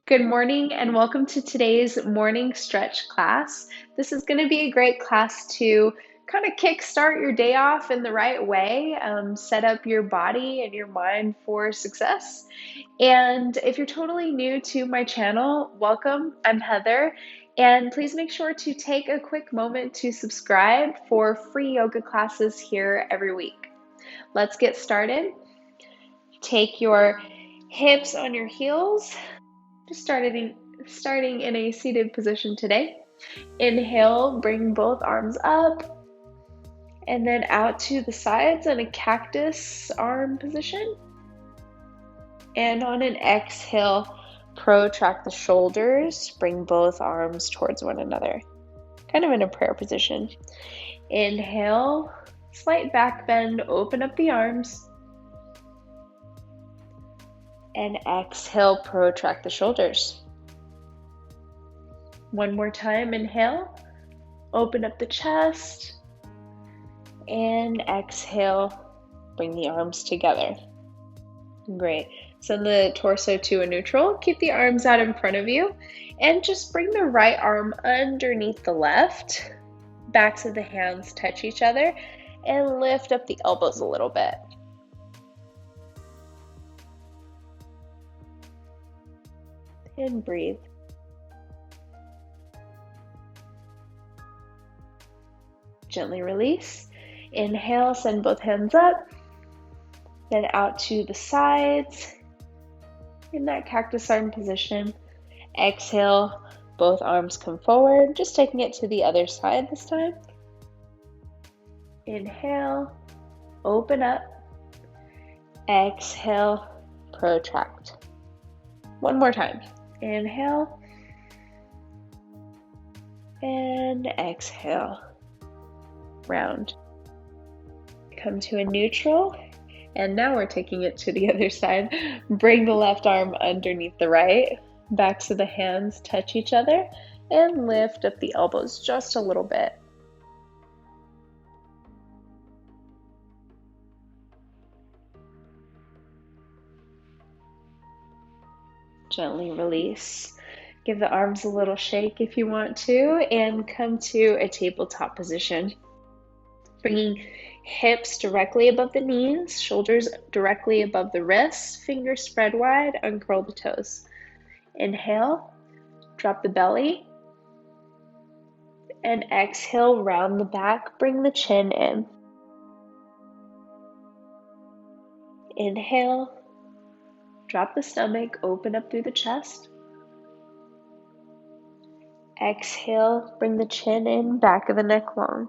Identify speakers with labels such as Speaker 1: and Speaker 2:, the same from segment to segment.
Speaker 1: Good morning and welcome to today's morning stretch class. This is going to be a great class to kind of kickstart your day off in the right way, set up your body and your mind for success. And if you're totally new to my channel, welcome. I'm Heather. And please make sure to take a quick moment to subscribe for free yoga classes here every week. Let's get started. Take your hips on your heels. Just starting in a seated position today. Inhale, bring both arms up and then out to the sides in a cactus arm position. And on an exhale, protract the shoulders, bring both arms towards one another, kind of in a prayer position. Inhale, slight back bend, open up the arms. And exhale, protract the shoulders. One more time, inhale, open up the chest, and exhale, bring the arms together. Great. Send the torso to a neutral. Keep the arms out in front of you, and just bring the right arm underneath the left. Backs of the hands touch each other, and lift up the elbows a little bit. And breathe. Gently release. Inhale, send both hands up, then out to the sides in that cactus arm position. Exhale, both arms come forward, just taking it to the other side this time. Inhale, open up. Exhale, protract. One more time. Inhale and exhale. Round. Come to a neutral, and now we're taking it to the other side. Bring the left arm underneath the right. Backs of the hands touch each other, and lift up the elbows just a little bit. Gently release. Give the arms a little shake if you want to, and come to a tabletop position. Bringing hips directly above the knees, shoulders directly above the wrists, fingers spread wide, uncurl the toes. Inhale, drop the belly, and exhale, round the back, bring the chin in. Inhale, drop the stomach, open up through the chest. Exhale, bring the chin in, back of the neck long.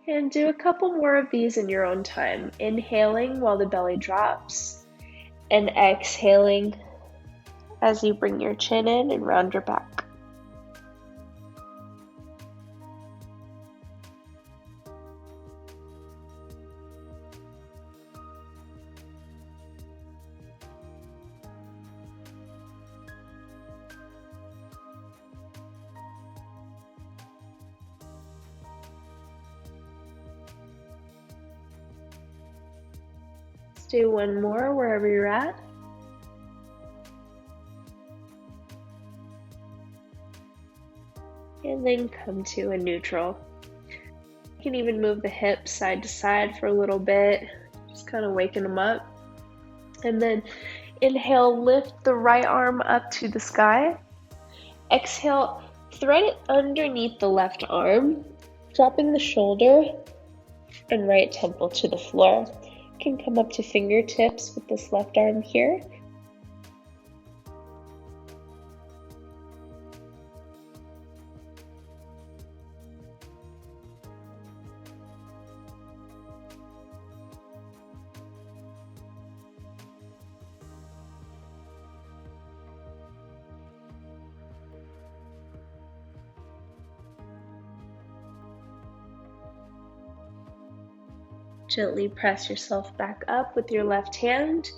Speaker 1: And do a couple more of these in your own time, inhaling while the belly drops, and exhaling as you bring your chin in and round your back. Do one more wherever you're at. And then come to a neutral. You can even move the hips side to side for a little bit, just kind of waking them up. And then inhale, lift the right arm up to the sky. Exhale, thread it underneath the left arm, dropping the shoulder and right temple to the floor. Can come up to fingertips with this left arm here. Gently press yourself back up with your left hand.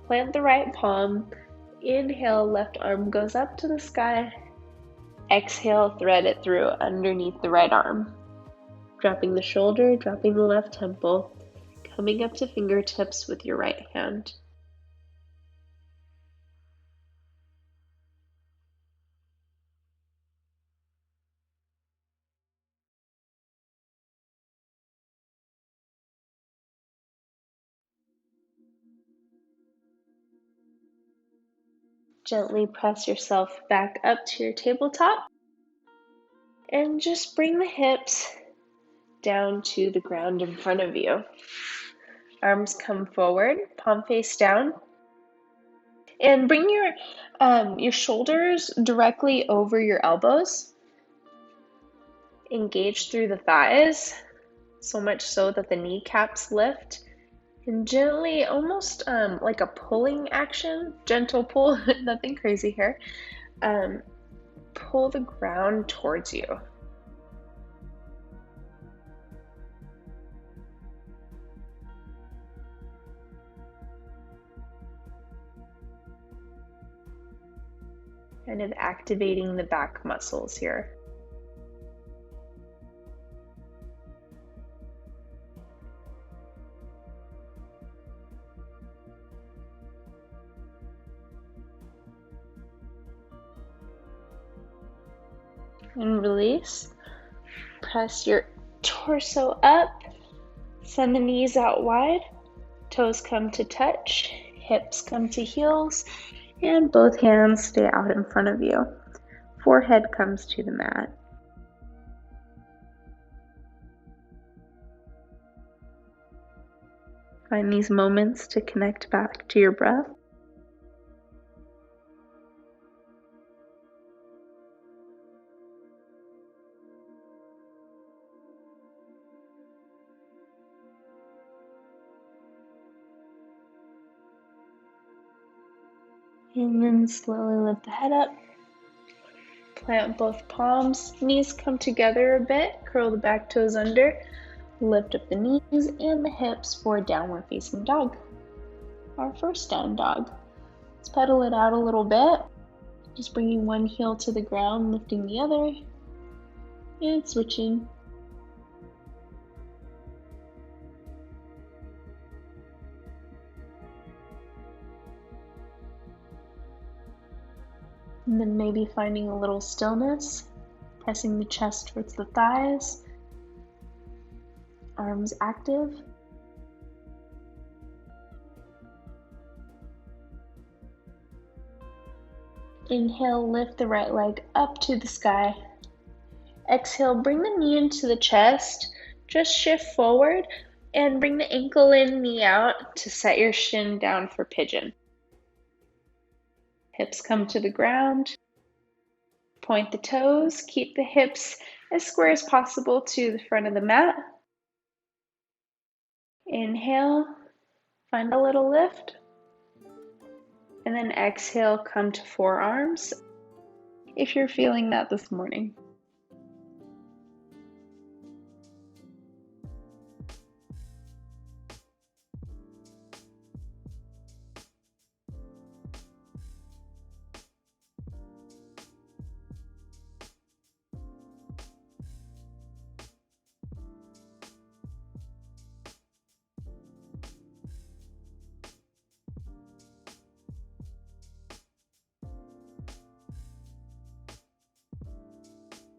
Speaker 1: Plant the right palm. Inhale, left arm goes up to the sky. Exhale, thread it through underneath the right arm. Dropping the shoulder, dropping the left temple, coming up to fingertips with your right hand. Gently press yourself back up to your tabletop and just bring the hips down to the ground in front of you. Arms come forward, palm face down, and bring your shoulders directly over your elbows. Engage through the thighs, so much so that the kneecaps lift. And gently, almost like a pulling action, gentle pull, nothing crazy here, pull the ground towards you. Kind of activating the back muscles here. And release. Press your torso up. Send the knees out wide. Toes come to touch. Hips come to heels. And both hands stay out in front of you. Forehead comes to the mat. Find these moments to connect back to your breath. And then slowly lift the head up. Plant both palms. Knees come together a bit. Curl the back toes under. Lift up the knees and the hips for downward facing dog. Our first down dog. Let's pedal it out a little bit. Just bringing one heel to the ground, lifting the other, and switching. And then maybe finding a little stillness, pressing the chest towards the thighs, arms active. Inhale, lift the right leg up to the sky. Exhale, bring the knee into the chest. Just shift forward and bring the ankle in, knee out to set your shin down for pigeon. Hips come to the ground. Point the toes. Keep the hips as square as possible to the front of the mat. Inhale, find a little lift. And then exhale, come to forearms if you're feeling that this morning.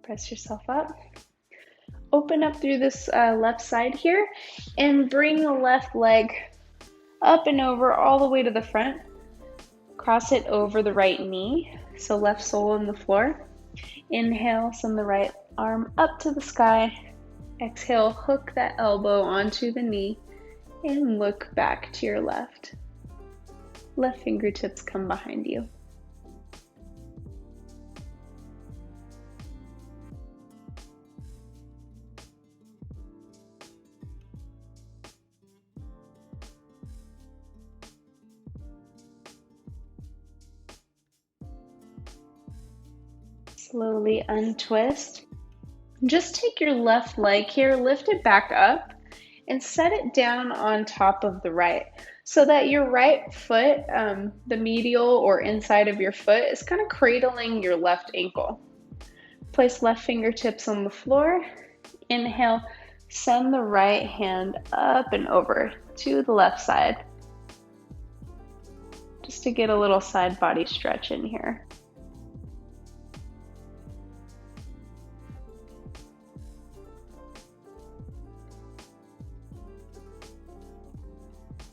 Speaker 1: Press yourself up. Open up through this left side here and bring the left leg up and over all the way to the front. Cross it over the right knee, so left sole on the floor. Inhale, send the right arm up to the sky. Exhale, hook that elbow onto the knee and look back to your left. Left fingertips come behind you. Slowly untwist. Just take your left leg here, lift it back up, and set it down on top of the right so that your right foot, the medial or inside of your foot, is kind of cradling your left ankle. Place left fingertips on the floor. Inhale, send the right hand up and over to the left side. Just to get a little side body stretch in here.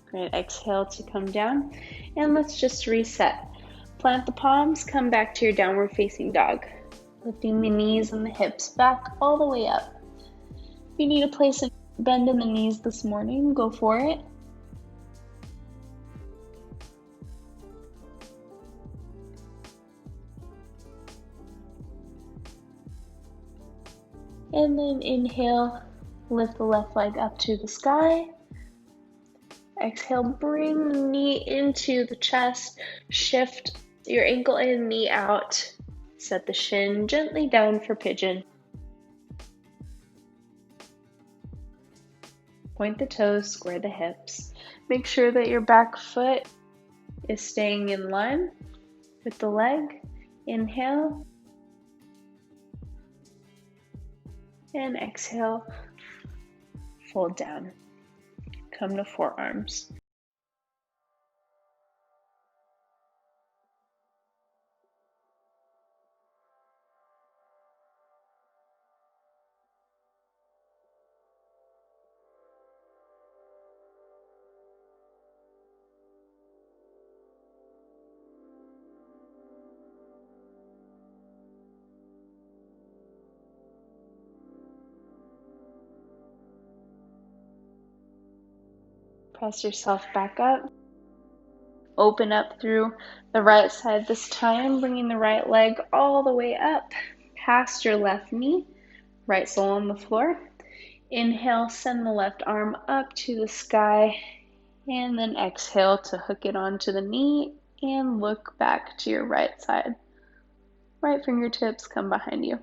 Speaker 1: Great, exhale to come down, and let's just reset. Plant the palms, come back to your downward facing dog. Lifting the knees and the hips back all the way up. If you need to place a bend in the knees this morning, go for it. And then inhale, lift the left leg up to the sky. Exhale, bring the knee into the chest. Shift your ankle and knee out. Set the shin gently down for pigeon. Point the toes, square the hips. Make sure that your back foot is staying in line with the leg. Inhale. And exhale, fold down. Come to forearms. Press yourself back up. Open up through the right side this time, bringing the right leg all the way up past your left knee, right sole on the floor. Inhale, send the left arm up to the sky, and then exhale to hook it onto the knee and look back to your right side. Right fingertips come behind you.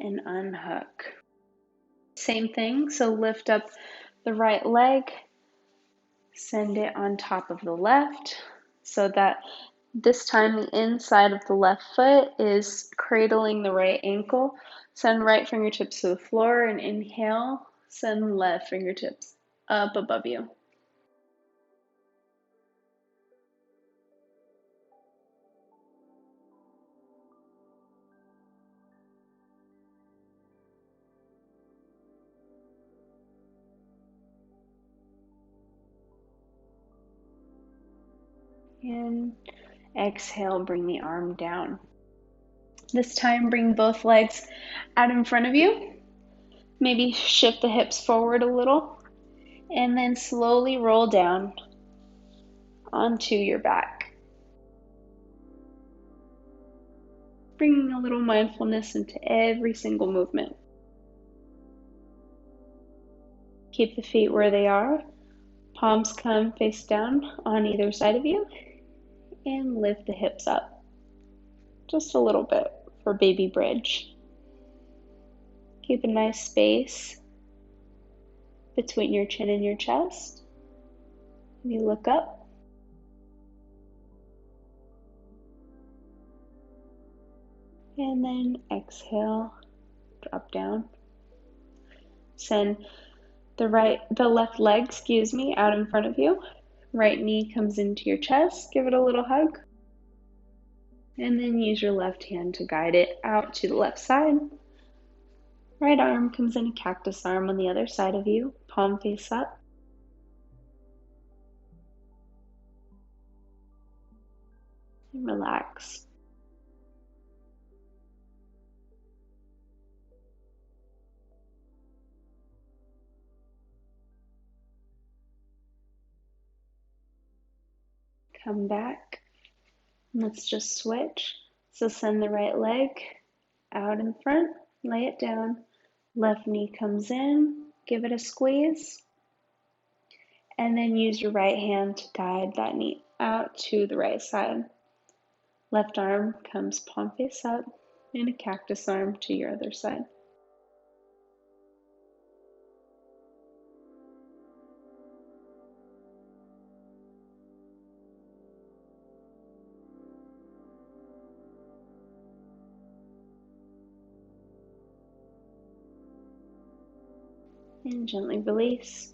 Speaker 1: And unhook. Same thing, so lift up the right leg, send it on top of the left so that this time the inside of the left foot is cradling the right ankle. Send right fingertips to the floor and inhale, send left fingertips up above you. And exhale, bring the arm down. This time, bring both legs out in front of you. Maybe shift the hips forward a little, and then slowly roll down onto your back. Bringing a little mindfulness into every single movement. Keep the feet where they are. Palms come face down on either side of you, and lift the hips up just a little bit for baby bridge. Keep a nice space between your chin and your chest. You look up. And then exhale, drop down. Send the left leg, out in front of you. Right knee comes into your chest. Give it a little hug. And then use your left hand to guide it out to the left side. Right arm comes in a cactus arm on the other side of you, palm face up. And relax. Come back. Let's just switch. So send the right leg out in front, lay it down. Left knee comes in, give it a squeeze. And then use your right hand to guide that knee out to the right side. Left arm comes palm face up and a cactus arm to your other side. And gently release.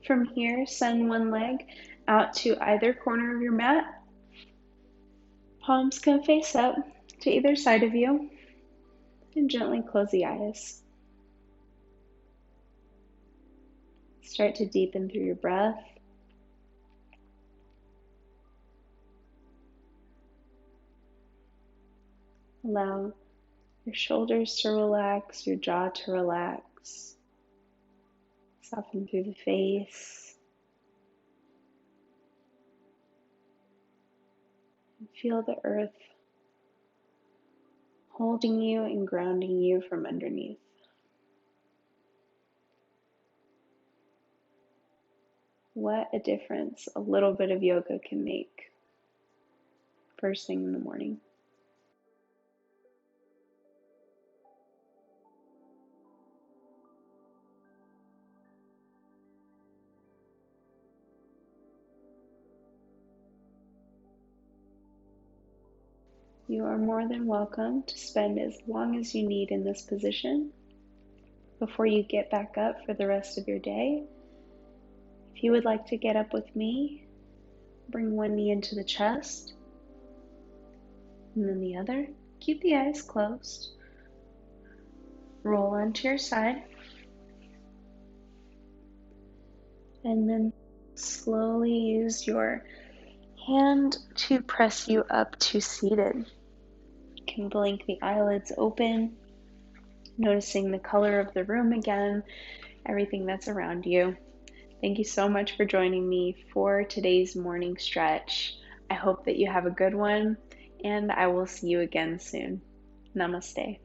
Speaker 1: From here, send one leg out to either corner of your mat. Palms come face up to either side of you. And gently close the eyes. Start to deepen through your breath. Allow your shoulders to relax, your jaw to relax. Soften through the face. And feel the earth holding you and grounding you from underneath. What a difference a little bit of yoga can make first thing in the morning. You are more than welcome to spend as long as you need in this position before you get back up for the rest of your day. If you would like to get up with me, bring one knee into the chest and then the other. Keep the eyes closed. Roll onto your side and then slowly use your hand to press you up to seated. You can blink the eyelids open, noticing the color of the room again, everything that's around you. Thank you so much for joining me for today's morning stretch. I hope that you have a good one, and I will see you again soon. Namaste.